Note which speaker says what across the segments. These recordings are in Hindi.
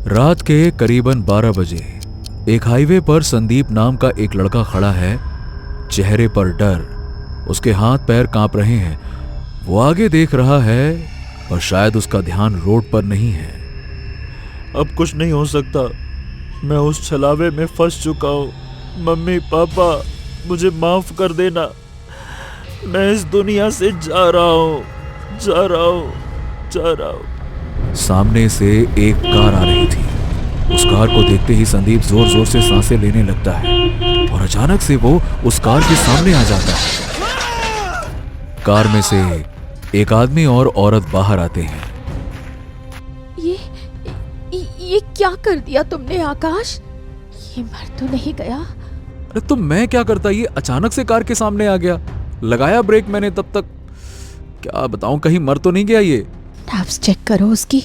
Speaker 1: रात के करीबन 12 बजे एक हाईवे पर संदीप नाम का एक लड़का खड़ा है। चेहरे पर डर, उसके हाथ पैर कांप रहे हैं। वो आगे देख रहा है पर शायद उसका ध्यान रोड पर नहीं है।
Speaker 2: अब कुछ नहीं हो सकता, मैं उस छलावे में फंस चुका हूँ। मम्मी पापा, मुझे माफ कर देना। मैं इस दुनिया से जा रहा हूँ, जा रहा हूँ, जा रहा हूँ।
Speaker 1: सामने से एक कार आ रही थी। उस कार को देखते ही संदीप जोर जोर से सांसें लेने लगता है और अचानक से वो उस कार के सामने आ जाता है। कार में से एक आदमी और औरत बाहर आते हैं।
Speaker 3: ये क्या कर दिया तुमने आकाश? ये मर तो नहीं गया?
Speaker 1: अरे तो मैं क्या करता, ये अचानक से कार के सामने आ गया। लगाया ब्रेक मैंने तब तक। क्या बताऊं, कहीं मर तो नहीं गया ये?
Speaker 3: नब्ज चेक करो उसकी।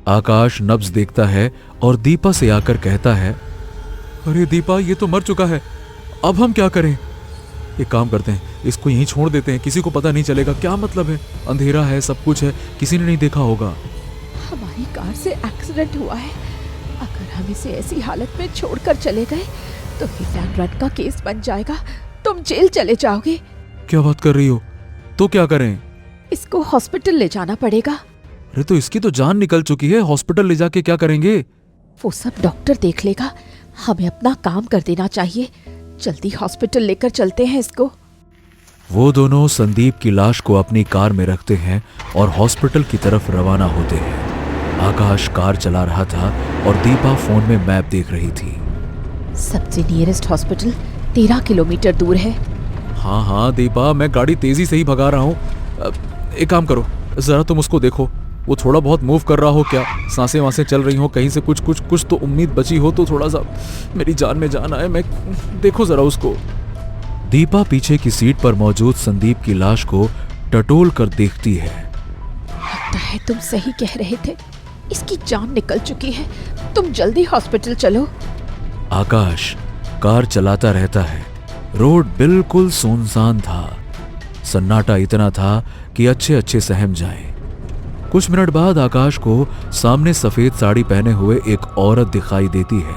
Speaker 1: आकाश नब्ज देखता है और दीपा से आकर कहता है, अरे दीपा, ये तो मर चुका है, अब हम क्या करें? एक काम करते हैं, इसको यहीं छोड़ देते हैं, किसी को पता नहीं चलेगा। क्या मतलब है, अंधेरा है, सब कुछ है, किसी ने नहीं देखा होगा।
Speaker 3: हमारी कार से एक्सीडेंट हुआ है, अगर हम इसे ऐसी हालत में छोड़कर चले गए तो हिट एंड रन का केस बन जाएगा, तुम जेल चले जाओगे।
Speaker 1: क्या बात कर रही हो? तो क्या करें?
Speaker 3: इसको हॉस्पिटल ले जाना पड़ेगा।
Speaker 1: अरे तो इसकी तो जान निकल चुकी है, हॉस्पिटल ले जाके क्या करेंगे?
Speaker 3: वो सब डॉक्टर देख लेगा, हमें अपना काम कर देना चाहिए। जल्दी हॉस्पिटल लेकर चलते हैं इसको।
Speaker 1: वो दोनों संदीप की लाश को अपनी कार में रखते हैं और हॉस्पिटल की तरफ रवाना होते हैं। आकाश कार चला रहा था और दीपा फोन में मैप देख रही थी।
Speaker 3: सबसे नियरेस्ट हॉस्पिटल 13 किलोमीटर दूर है।
Speaker 1: हाँ हाँ दीपा, मैं गाड़ी तेजी से ही भगा रहा हूँ। एक काम करो, जरा तुम उसको देखो, वो थोड़ा बहुत मूव कर रहा हो क्या, सांसें वासें चल रही हो, कहीं से कुछ कुछ कुछ तो उम्मीद बची हो तो थोड़ा सा मेरी जान में जान आए। मैं देखो जरा उसको। दीपा पीछे की सीट पर मौजूद संदीप की लाश को टटोल कर देखती है।
Speaker 3: लगता है तुम सही कह रहे थे, इसकी जान निकल चुकी है, तुम जल्दी हॉस्पिटल चलो।
Speaker 1: आकाश कार चलाता रहता है। रोड बिल्कुल सुनसान था। सन्नाटा इतना था कि अच्छे अच्छे सहम जाए। कुछ मिनट बाद आकाश को सामने सफेद साड़ी पहने हुए एक औरत दिखाई देती है।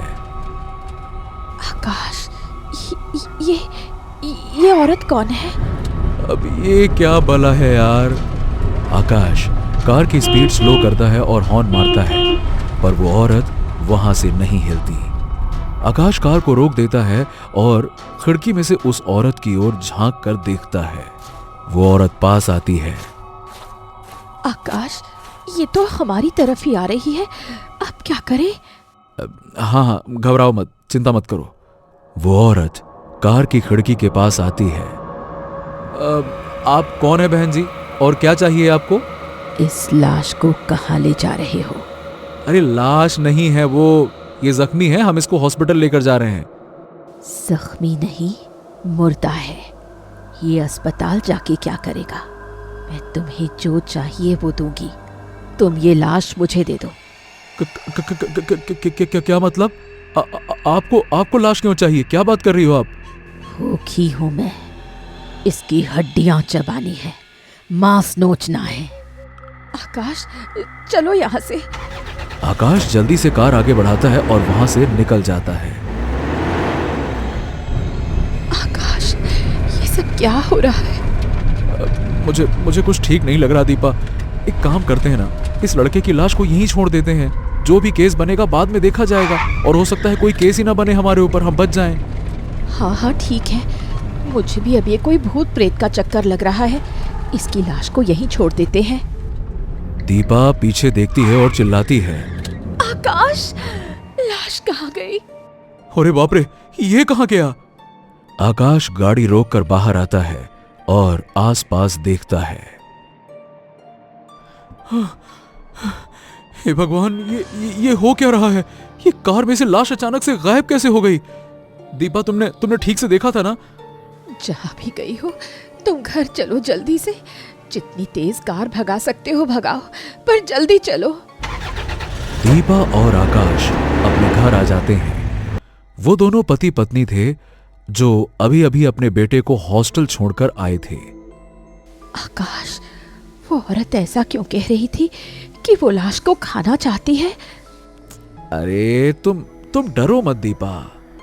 Speaker 3: आकाश, ये औरत कौन है?
Speaker 1: अब ये क्या भला है यार। आकाश कार की स्पीड स्लो करता है और हॉर्न मारता है, पर वो औरत वहां से नहीं हिलती। आकाश कार को रोक देता है और खिड़की में से उस औरत की ओर झांक कर देखता है। वो औरत पास आती है।
Speaker 3: आकाश, ये तो हमारी तरफ ही आ रही है, अब क्या करें?
Speaker 1: हाँ हाँ, घबराओ मत, चिंता मत करो। वो औरत कार की खिड़की के पास आती है। आप कौन है बहन जी, और क्या चाहिए आपको?
Speaker 3: इस लाश को कहाँ ले जा रहे हो?
Speaker 1: अरे लाश नहीं है वो, ये जख्मी है, हम इसको हॉस्पिटल लेकर जा रहे हैं।
Speaker 3: जख्मी नहीं, मुर्दा है। ये अस्पताल जाके क्या करेगा? मैं तुम्हें जो चाहिए वो दूंगी, तुम ये लाश मुझे दे दो।
Speaker 1: क्या मतलब? आपको लाश क्यों चाहिए? क्या बात कर रही हो आप?
Speaker 3: भूखी हूं मैं, इसकी हड्डियां चबानी है, मांस नोचना है। आकाश, चलो यहाँ से।
Speaker 1: आकाश जल्दी से कार आगे बढ़ाता है और वहां से निकल जाता है।
Speaker 3: आकाश, ये सब क्या हो रहा है?
Speaker 1: मुझे कुछ ठीक नहीं लग रहा दीपा। एक काम करते हैं ना, इस लड़के की लाश को यहीं छोड़ देते हैं। जो भी केस बनेगा बाद में देखा जाएगा, और हो सकता है कोई केस ही ना बने हमारे ऊपर, हम बच जाएं।
Speaker 3: हाँ हाँ ठीक है, मुझे भी अब ये कोई भूत प्रेत का चक्कर लग रहा है। इसकी लाश को यहीं छोड़ देते हैं।
Speaker 1: दीपा पीछे देखती है और चिल्लाती है,
Speaker 3: आकाश, लाश कहाँ गई?
Speaker 1: अरे बाप रे, ये कहाँ गया? आकाश गाड़ी रोककर बाहर आता है और आसपास देखता है। हे भगवान, ये हो क्या रहा है? ये कार में से लाश अचानक से गायब कैसे हो गई? दीपा, तुमने ठीक से देखा था ना?
Speaker 3: जहां भी गई हो, तुम घर चलो जल्दी से। जितनी तेज कार भगा सकते हो भगाओ, पर जल्दी चलो।
Speaker 1: दीपा और आकाश अपने घर आ जाते हैं। वो दोनों पति पत्नी थे जो अभी अभी अपने बेटे को हॉस्टल छोड़कर आए थे।
Speaker 3: आकाश, वो औरत ऐसा क्यों कह रही थी कि वो लाश को खाना चाहती है?
Speaker 1: अरे तुम डरो मत दीपा।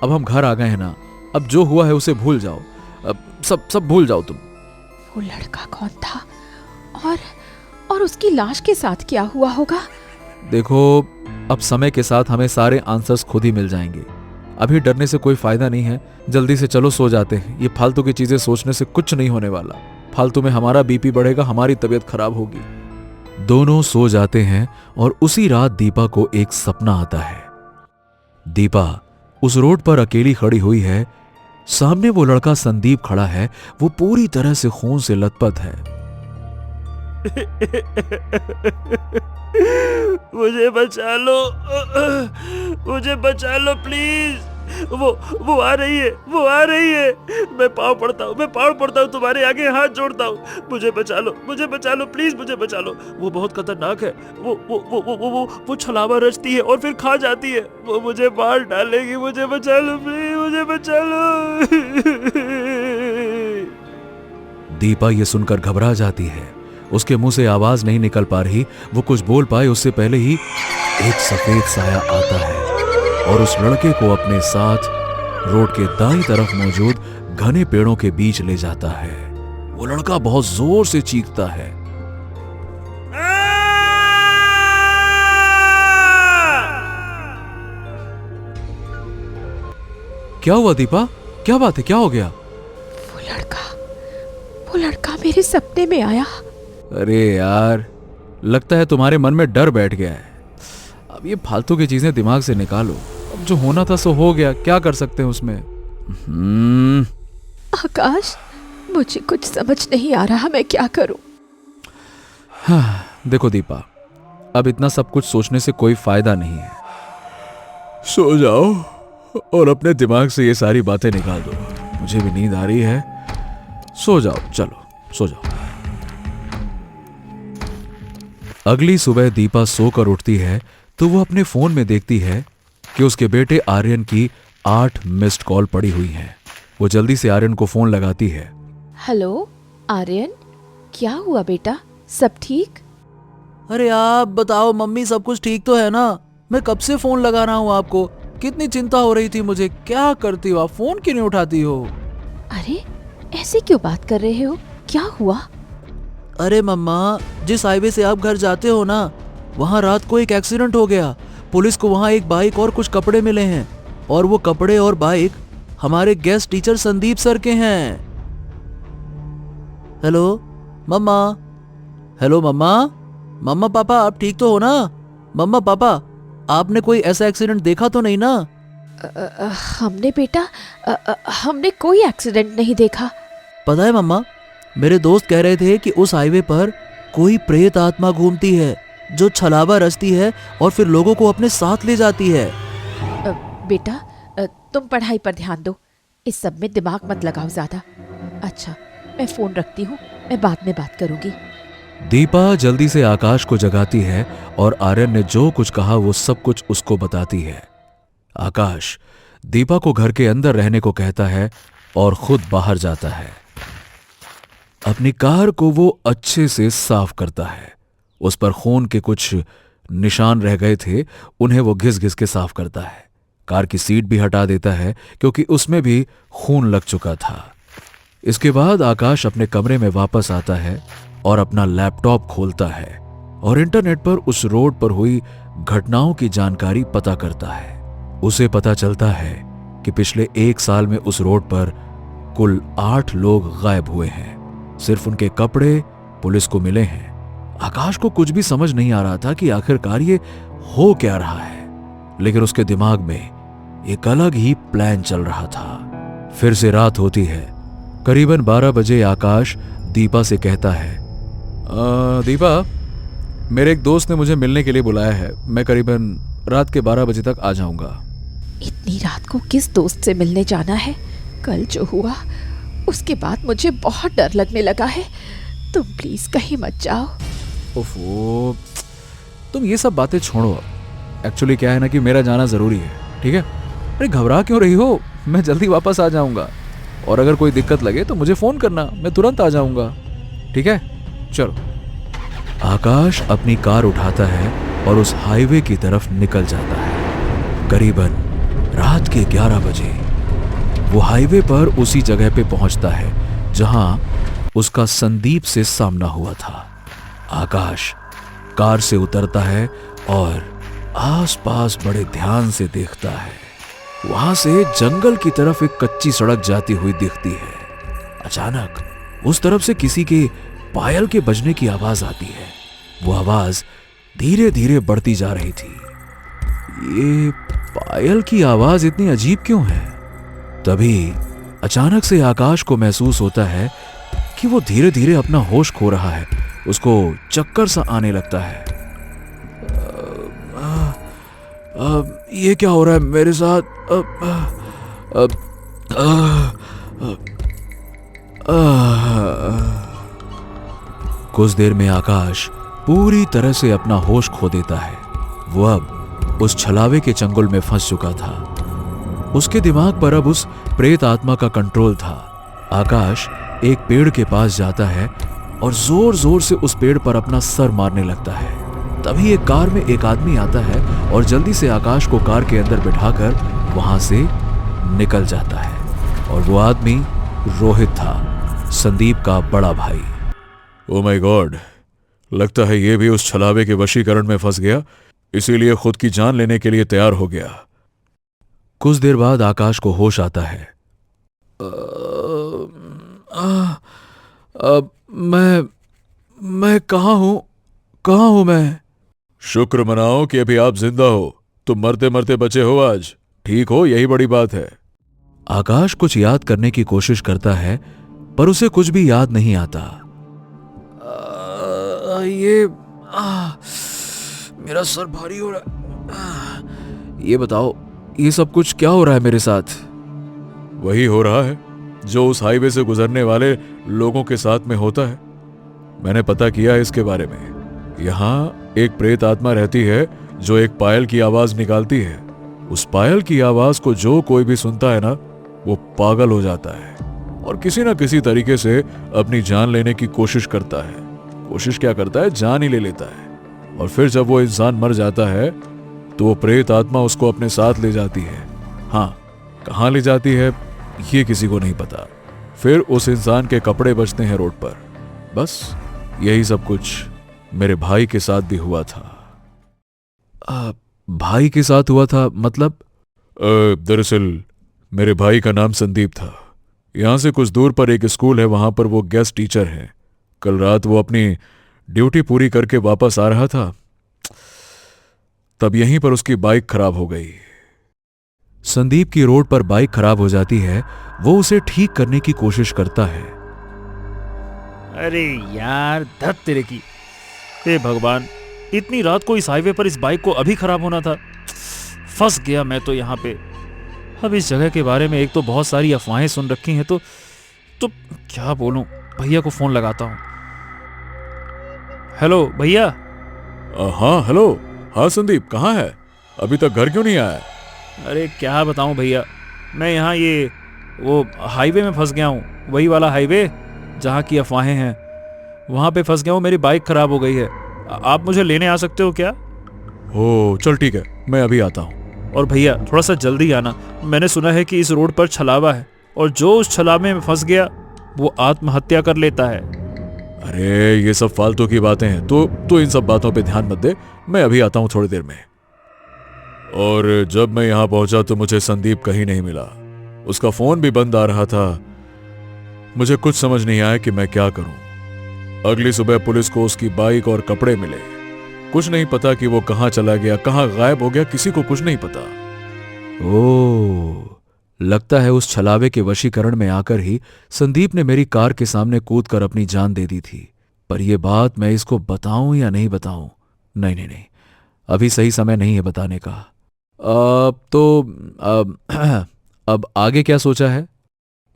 Speaker 1: अब हम घर आ गए हैं ना, अब जो हुआ है उसे भूल जाओ। अब सब भूल जाओ तुम।
Speaker 3: वो लड़का कौन था और उसकी लाश के साथ क्या हुआ होगा?
Speaker 1: देखो, अब समय के साथ हमें सारे आंसर्स खुद ही मिल जाएंगे। अभी डरने से कोई फायदा नहीं है। जल्दी से चलो, सो जाते हैं। ये फालतू की चीजें सोचने से कुछ नहीं होने वाला। फालतू में हमारा बीपी बढ़ेगा, हमारी तबीयत खराब होगी। दोनों सो जाते हैं और उसी रात दीपा को एक सपना आता है। दीपा उस रोड पर अकेली खड़ी हुई है। सामने वो लड़का संदीप खड़ा है। वो पूरी तरह से खून से लथपथ है।
Speaker 2: मुझे बचा लो, मुझे बचा लो प्लीज। वो आ रही है, वो आ रही है। मैं पाँव पड़ता हूँ तुम्हारे आगे हाथ जोड़ता हूँ। मुझे बचा लो प्लीज, मुझे बचा लो। वो बहुत खतरनाक है। वो छलावा रचती है और फिर खा जाती है। वो मुझे मार डालेगी। मुझे बचा लो प्लीज, मुझे बचा लो।
Speaker 1: दीपा ये सुनकर घबरा जाती है। उसके मुंह से आवाज नहीं निकल पा रही। वो कुछ बोल पाए उससे पहले ही एक सफेद साया आता है और उस लड़के को अपने साथ रोड के दाईं तरफ मौजूद घने पेड़ों के बीच ले जाता है। वो लड़का बहुत जोर से चीखता है। क्या हुआ दीपा? क्या बात है? क्या हो गया?
Speaker 3: वो लड़का मेरे सपने में आया।
Speaker 1: अरे यार, लगता है तुम्हारे मन में डर बैठ गया है। अब ये फालतू की चीजें दिमाग से निकालो। अब जो होना था सो हो गया, क्या कर सकते हैं उसमें।
Speaker 3: आकाश, मुझे कुछ समझ नहीं आ रहा, मैं क्या करूं?
Speaker 1: हाँ, देखो दीपा, अब इतना सब कुछ सोचने से कोई फायदा नहीं है। सो जाओ और अपने दिमाग से ये सारी बातें निकाल दो। मुझे भी नींद आ रही है। सो जाओ, चलो सो जाओ। अगली सुबह दीपा सोकर उठती है तो वो अपने फोन में देखती है कि उसके बेटे आर्यन की 8 मिस्ड कॉल पड़ी हुई हैं। वो जल्दी से आर्यन को फोन लगाती है।
Speaker 3: हेलो आर्यन, क्या हुआ बेटा? सब ठीक?
Speaker 4: अरे आप बताओ मम्मी, सब कुछ ठीक तो है ना? मैं कब से फोन लगा रहा हूँ आपको। कितनी चिंता हो रही थी मुझे। क्या करती हो आप? फोन क्यों नहीं उठाती हो?
Speaker 3: अरे ऐसे क्यों बात कर रहे हो? क्या हुआ?
Speaker 4: अरे मम्मा, जिस हाईवे से आप घर जाते हो ना, वहाँ रात को एक एक्सीडेंट हो गया। पुलिस को वहाँ एक बाइक और कुछ कपड़े मिले हैं और वो कपड़े और बाइक हमारे गेस्ट टीचर संदीप सर के हैं। हेलो मम्मा, हेलो मम्मा, मम्मा पापा आप ठीक तो हो ना? मम्मा पापा, आपने कोई ऐसा एक्सीडेंट देखा तो नहीं ना?
Speaker 3: हमने बेटा हमने कोई एक्सीडेंट नहीं देखा।
Speaker 4: पता है मम्मा, मेरे दोस्त कह रहे थे कि उस हाईवे पर कोई प्रेत आत्मा घूमती है जो छलावा रचती है और फिर लोगों को अपने साथ ले जाती है।
Speaker 3: बेटा तुम पढ़ाई पर ध्यान दो, इस सब में दिमाग मत लगाओ ज्यादा। अच्छा, मैं फोन रखती हूँ, मैं बाद में बात करूंगी।
Speaker 1: दीपा जल्दी से आकाश को जगाती है और आर्यन ने जो कुछ कहा वो सब कुछ उसको बताती है। आकाश दीपा को घर के अंदर रहने को कहता है और खुद बाहर जाता है। अपनी कार को वो अच्छे से साफ करता है। उस पर खून के कुछ निशान रह गए थे, उन्हें वो घिस घिस के साफ करता है। कार की सीट भी हटा देता है क्योंकि उसमें भी खून लग चुका था। इसके बाद आकाश अपने कमरे में वापस आता है और अपना लैपटॉप खोलता है और इंटरनेट पर उस रोड पर हुई घटनाओं की जानकारी पता करता है। उसे पता चलता है कि पिछले 1 साल में उस रोड पर कुल 8 लोग गायब हुए हैं। सिर्फ उनके कपड़े पुलिस को मिले हैं। आकाश को कुछ भी समझ नहीं आ रहा था कि आखिरकार ये हो क्या रहा है, लेकिन उसके दिमाग में एक अलग ही प्लान चल रहा था। फिर से रात होती है। करीबन 12 बजे आकाश दीपा से कहता है, दीपा, मेरे एक दोस्त ने मुझे मिलने के लिए बुलाया है। मैं करीबन रात के 12 बजे तक आ जाऊंगा।
Speaker 3: इतनी रात को किस दोस्त से मिलने जाना है? कल जो हुआ उसके बाद मुझे बहुत डर लगने लगा है। तुम प्लीज कहीं मत जाओ।
Speaker 1: ओफो, तुम ये सब बातें छोड़ो। अब एक्चुअली क्या है ना कि मेरा जाना जरूरी है, ठीक है? अरे घबरा क्यों रही हो? मैं जल्दी वापस आ जाऊंगा और अगर कोई दिक्कत लगे तो मुझे फोन करना, मैं तुरंत आ जाऊंगा, ठीक है? चलो। आकाश अपनी कार उठाता है और उस हाईवे की तरफ निकल जाता है। करीबन रात के 11 बजे वो हाईवे पर उसी जगह पे पहुंचता है जहां उसका संदीप से सामना हुआ था। आकाश कार से उतरता है और आसपास बड़े ध्यान से देखता है। वहां से जंगल की तरफ एक कच्ची सड़क जाती हुई दिखती है। अचानक उस तरफ से किसी के पायल के बजने की आवाज आती है। वो आवाज धीरे धीरे बढ़ती जा रही थी। ये पायल की आवाज इतनी अजीब क्यों है? तभी अचानक से आकाश को महसूस होता है कि वो धीरे धीरे अपना होश खो रहा है। उसको चक्कर सा आने लगता है। ये क्या हो रहा है मेरे साथ? कुछ देर में आकाश पूरी तरह से अपना होश खो देता है। वो अब उस छलावे के चंगुल में फंस चुका था। उसके दिमाग पर अब उस प्रेत आत्मा का कंट्रोल था। आकाश एक पेड़ के पास जाता है और जोर जोर से उस पेड़ पर अपना सर मारने लगता है। तभी एक कार में एक आदमी आता है और जल्दी से आकाश को कार के अंदर बिठाकर वहां से निकल जाता है। और वो आदमी रोहित था, संदीप का बड़ा भाई।
Speaker 2: ओ माय गॉड, लगता है ये भी उस छलावे के वशीकरण में फंस गया, इसीलिए खुद की जान लेने के लिए तैयार हो गया।
Speaker 1: कुछ देर बाद आकाश को होश आता है। मैं कहाँ हूं मैं?
Speaker 2: शुक्र मनाओ कि अभी आप जिंदा हो। तुम मरते मरते बचे हो आज। ठीक हो, यही बड़ी बात है।
Speaker 1: आकाश कुछ याद करने की कोशिश करता है पर उसे कुछ भी याद नहीं आता। मेरा सर भारी हो रहा है। ये बताओ, ये सब कुछ क्या हो रहा है मेरे साथ?
Speaker 2: वही हो रहा है जो उस हाईवे से गुजरने वाले लोगों के साथ में होता है। मैंने पता किया इसके बारे में। यहाँ एक प्रेत आत्मा रहती है जो एक पायल की आवाज निकालती है। उस पायल की आवाज को जो कोई भी सुनता है ना, वो पागल हो जाता है और किसी ना किसी तरीके से अपनी जान लेने की कोशिश करता है। कोशिश क्या करता है? जान ही ले लेता है। और फिर जब वो इंसान मर जाता है तो वो प्रेत आत्मा उसको अपने साथ ले जाती है। हाँ, कहाँ ले जाती है ये किसी को नहीं पता। फिर उस इंसान के कपड़े बचते हैं रोड पर। बस यही सब कुछ मेरे भाई के साथ भी हुआ था।
Speaker 1: भाई के साथ हुआ था मतलब?
Speaker 2: दरअसल मेरे भाई का नाम संदीप था। यहां से कुछ दूर पर एक स्कूल है, वहां पर वो गेस्ट टीचर हैं। कल रात वो अपनी ड्यूटी पूरी करके वापस आ रहा था, तब यहीं पर उसकी बाइक खराब हो गई।
Speaker 1: संदीप की रोड पर बाइक खराब हो जाती है। वो उसे ठीक करने की कोशिश करता है।
Speaker 2: अरे यार, धत तेरे की। हे भगवान, इतनी रात को इस हाईवे पर इस बाइक को अभी खराब होना था। फंस गया मैं तो यहाँ पे। अब इस जगह के बारे में एक तो बहुत सारी अफवाहें सुन रखी हैं, तो क्या बोलूं। भैया को फोन लगाता हूं। हेलो भैया।
Speaker 1: हाँ हेलो। हाँ संदीप, कहाँ है? अभी तक घर क्यों नहीं आया?
Speaker 2: अरे क्या बताऊं भैया, मैं यहाँ ये वो हाईवे में फंस गया हूँ। वही वाला हाईवे जहाँ की अफवाहें हैं, वहाँ पे फंस गया हूँ। मेरी बाइक खराब हो गई है। आप मुझे लेने आ सकते हो क्या?
Speaker 1: ओ चल ठीक है, मैं अभी आता हूँ।
Speaker 2: और भैया थोड़ा सा जल्दी आना। मैंने सुना है कि इस रोड पर छलावा है और जो उस छलावे में फंस गया वो आत्महत्या कर लेता है।
Speaker 1: अरे ये सब फालतू की बातें हैं, तो इन सब बातों पे ध्यान मत दे। मैं अभी आता हूँ थोड़ी देर में।
Speaker 2: और जब मैं यहाँ पहुंचा तो मुझे संदीप कहीं नहीं मिला। उसका फोन भी बंद आ रहा था। मुझे कुछ समझ नहीं आया कि मैं क्या करूं। अगली सुबह पुलिस को उसकी बाइक और कपड़े मिले। कुछ नहीं पता कि वो कहां चला गया, कहां गायब हो गया, किसी को कुछ नहीं पता।
Speaker 1: ओह, लगता है उस छलावे के वशीकरण में आकर ही संदीप ने मेरी कार के सामने कूदकर अपनी जान दे दी थी। पर यह बात मैं इसको बताऊं या नहीं बताऊं? नहीं, अभी सही समय नहीं है बताने का। अब आगे क्या सोचा है?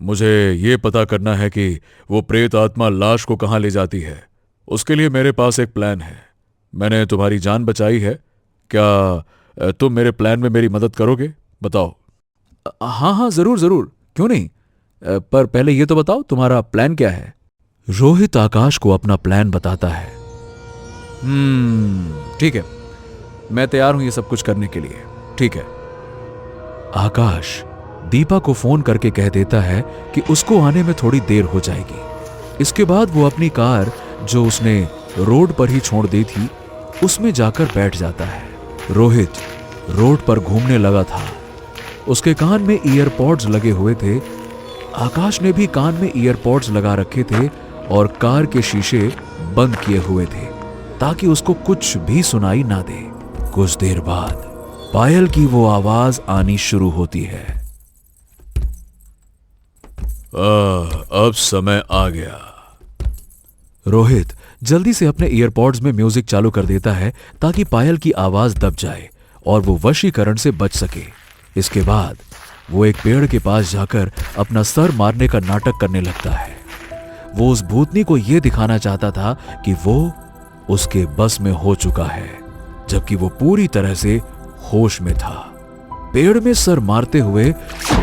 Speaker 2: मुझे ये पता करना है कि वो प्रेत आत्मा लाश को कहां ले जाती है। उसके लिए मेरे पास एक प्लान है। मैंने तुम्हारी जान बचाई है, क्या तुम मेरे प्लान में मेरी मदद करोगे? बताओ।
Speaker 1: हाँ जरूर, क्यों नहीं। पर पहले ये तो बताओ तुम्हारा प्लान क्या है? रोहित आकाश को अपना प्लान बताता है। ठीक है, मैं तैयार हूं ये सब कुछ करने के लिए। ठीक है, आकाश दीपा को फोन करके कह देता है कि उसको आने में थोड़ी देर हो जाएगी। इसके बाद वो अपनी कार जो उसने रोड पर ही छोड़ दी थी उसमें जाकर बैठ जाता है। रोहित रोड पर घूमने लगा था। उसके कान में ईयरपॉड्स लगे हुए थे। आकाश ने भी कान में ईयरपॉड्स लगा रखे थे और कार के शीशे बंद किए हुए थे ताकि उसको कुछ भी सुनाई ना दे। कुछ देर बाद पायल की वो आवाज आनी शुरू होती है। अब समय आ गया। रोहित जल्दी से अपने ईयरपॉड्स में म्यूजिक चालू कर देता है ताकि पायल की आवाज दब जाए और वो वशीकरण से बच सके। इसके बाद वो एक पेड़ के पास जाकर अपना सर मारने का नाटक करने लगता है। वो उस भूतनी को यह दिखाना चाहता था कि वो उसके बस में हो चुका है, जबकि वो पूरी तरह से होश में था। पेड़ में सर मारते हुए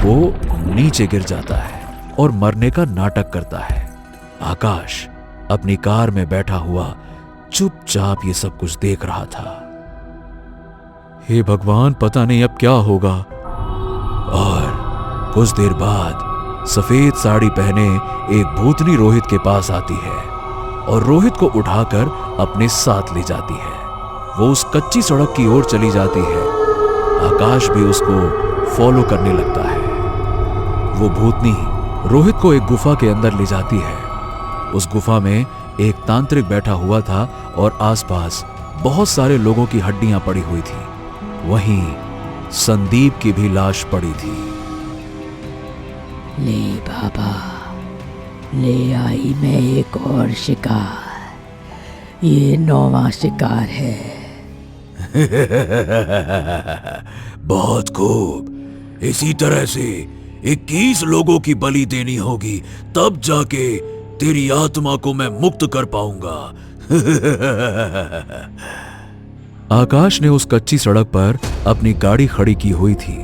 Speaker 1: वो नीचे गिर जाता है और मरने का नाटक करता है। आकाश अपनी कार में बैठा हुआ चुपचाप ये सब कुछ देख रहा था। हे भगवान, पता नहीं अब क्या होगा। और कुछ देर बाद सफेद साड़ी पहने एक भूतनी रोहित के पास आती है और रोहित को उठाकर अपने साथ ले जाती है। वो उस कच्ची सड़क की ओर चली जाती है। आकाश भी उसको फॉलो करने लगता है। वो भूतनी रोहित को एक गुफा के अंदर ले जाती है। उस गुफा में एक तांत्रिक बैठा हुआ था और आसपास बहुत सारे लोगों की हड्डियां पड़ी हुई थी। वहीं संदीप की भी लाश पड़ी थी।
Speaker 3: ले बाबा, ले आई मैं एक और शिकार। ये 9वां शिकार है।
Speaker 1: बहुत खूब। इसी तरह से 21 लोगों की बलि देनी होगी, तब जाके तेरी आत्मा को मैं मुक्त कर पाऊंगा। आकाश ने उस कच्ची सड़क पर अपनी गाड़ी खड़ी की हुई थी।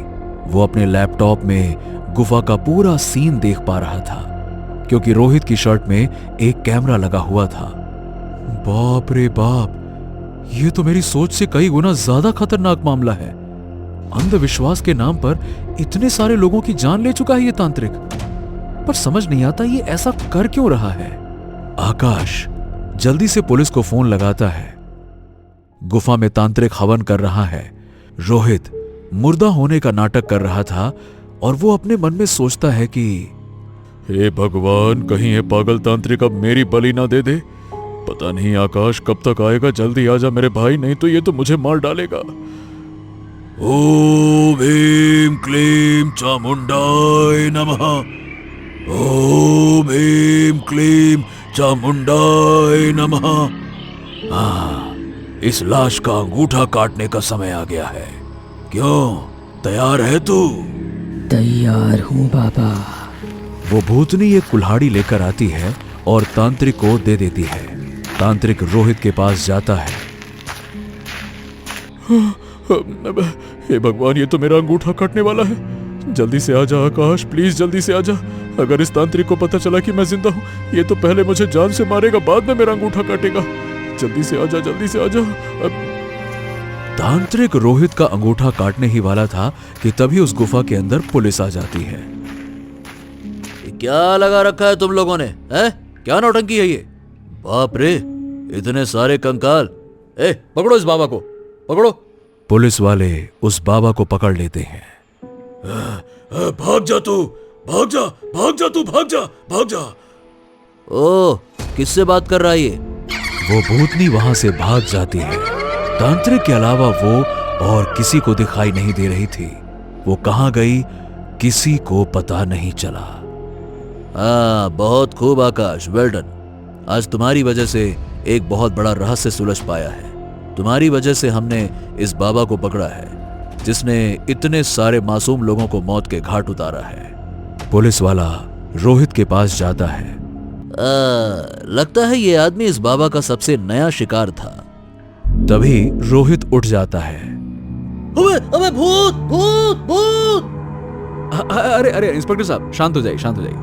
Speaker 1: वो अपने लैपटॉप में गुफा का पूरा सीन देख पा रहा था क्योंकि रोहित की शर्ट में एक कैमरा लगा हुआ था। बाप रे बाप, ये तो मेरी सोच से कई गुना ज्यादा खतरनाक मामला है। अंधविश्वास के नाम पर इतने सारे लोगों की जान ले चुका है ये तांत्रिक, पर समझ नहीं आता ये ऐसा कर क्यों रहा है। आकाश जल्दी से पुलिस को फोन लगाता है। गुफा में तांत्रिक हवन कर रहा है। रोहित मुर्दा होने का नाटक कर रहा था और वो अपने मन में सोचता है कि हे भगवान, कहीं ये पागल तांत्रिक अब मेरी बलि ना दे दे। पता नहीं आकाश कब तक आएगा। जल्दी आजा मेरे भाई, नहीं तो ये तो मुझे मार डालेगा। ओम ह्रीं क्लीं चामुंडाय नमः। ओम ह्रीं क्लीं चामुंडाय नमः। हाँ, इस लाश का अंगूठा काटने का समय आ गया है। क्यों, तैयार है तू?
Speaker 3: तैयार हूँ बाबा।
Speaker 1: वो भूतनी एक कुल्हाड़ी लेकर आती है और तांत्रिक को दे देती है। तांत्रिक रोहित के पास जाता है। हे भगवान, ये तो मेरा अंगूठा काटने वाला है। जल्दी से आजा आकाश, प्लीज जल्दी से आजा। अगर इस तांत्रिक को पता चला कि मैं जिंदा हूँ, ये तो पहले मुझे जान से मारेगा, बाद में मेरा अंगूठा काटेगा। जल्दी से आजा, जल्दी से आजा। तांत्रिक रोहित का अंगूठा काटने ही वाला था कि तभी उस गुफा के अंदर पुलिस आ जाती है।
Speaker 4: क्या लगा रखा है तुम लोगों ने, है? क्या नौटंकी है ये? बाप रे, इतने सारे कंकाल। पकड़ो इस बाबा को, पकड़ो।
Speaker 1: पुलिस वाले उस बाबा को पकड़ लेते हैं। भाग जा तू, भाग जा, भाग जा तू, भाग जा, भाग जा।
Speaker 4: ओह, किससे बात कर रहा है ये?
Speaker 1: वो भूतनी वहां से भाग जाती है। तांत्रिक के अलावा वो और किसी को दिखाई नहीं दे रही थी। वो कहां गई किसी को पता नहीं चला।
Speaker 4: हाँ, बहुत खूब आकाश, वेल डन। आज तुम्हारी वजह से एक बहुत बड़ा रहस्य सुलझ पाया है। तुम्हारी वजह से हमने इस बाबा को पकड़ा है जिसने इतने सारे मासूम लोगों को मौत के घाट उतारा है।
Speaker 1: पुलिस वाला रोहित के पास जाता है।
Speaker 4: लगता है ये आदमी इस बाबा का सबसे नया शिकार था।
Speaker 1: तभी रोहित उठ जाता है।
Speaker 4: अबे भूत, भूत, भूत!
Speaker 1: अरे अरे इंस्पेक्टर साहब, शांत हो जाइए, शांत हो जाइए।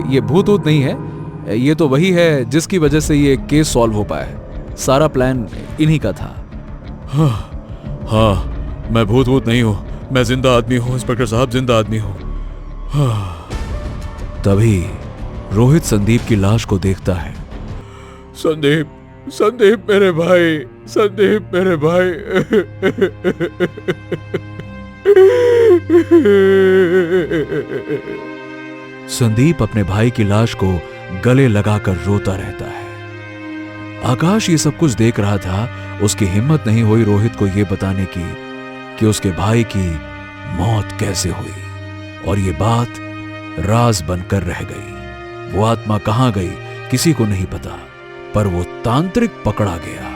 Speaker 1: ये भूत वूत नहीं है। ये तो वही है जिसकी वजह से ये केस सॉल्व हो पाया है। सारा प्लान इन्हीं का था। हाँ, मैं भूत वूत नहीं हूँ। मैं जिंदा आदमी हूं इंस्पेक्टर साहब, जिंदा आदमी हूं।
Speaker 4: तभी रोहित संदीप की लाश को देखता है।
Speaker 1: संदीप, संदीप मेरे भाई, संदीप मेरे भाई।
Speaker 4: संदीप अपने भाई की लाश को गले लगाकर रोता रहता है। आकाश ये सब कुछ देख रहा था। उसकी हिम्मत नहीं हुई रोहित को यह बताने की कि उसके भाई की मौत कैसे हुई, और ये बात राज बनकर रह गई। वो आत्मा कहां गई किसी को नहीं पता, पर वो तांत्रिक पकड़ा गया।